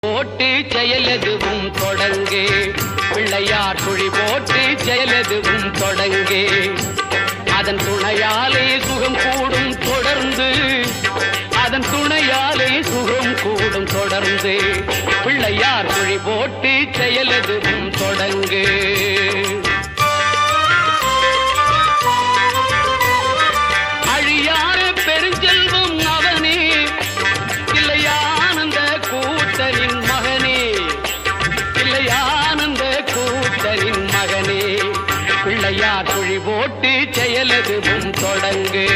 போட்டு செயலதுவும் தொடங்கே பிள்ளையார் குழி போட்டு செயலதுவும் தொடங்கே அதன் துணையாலே சுகம் கூடும் தொடர்ந்து அதன் துணையாலே சுகம் கூடும் தொடர்ந்து பிள்ளையார் குழி போட்டு செயலதுவும் தொடங்கே அழியார பெருஞ்செல்வம் அவனே இல்லையானந்த கூத்தரின் மகனே இல்லையானந்த கூத்தரின் மகனே பிள்ளையார் குழி போட்டு செயலதுவும் தொடங்கு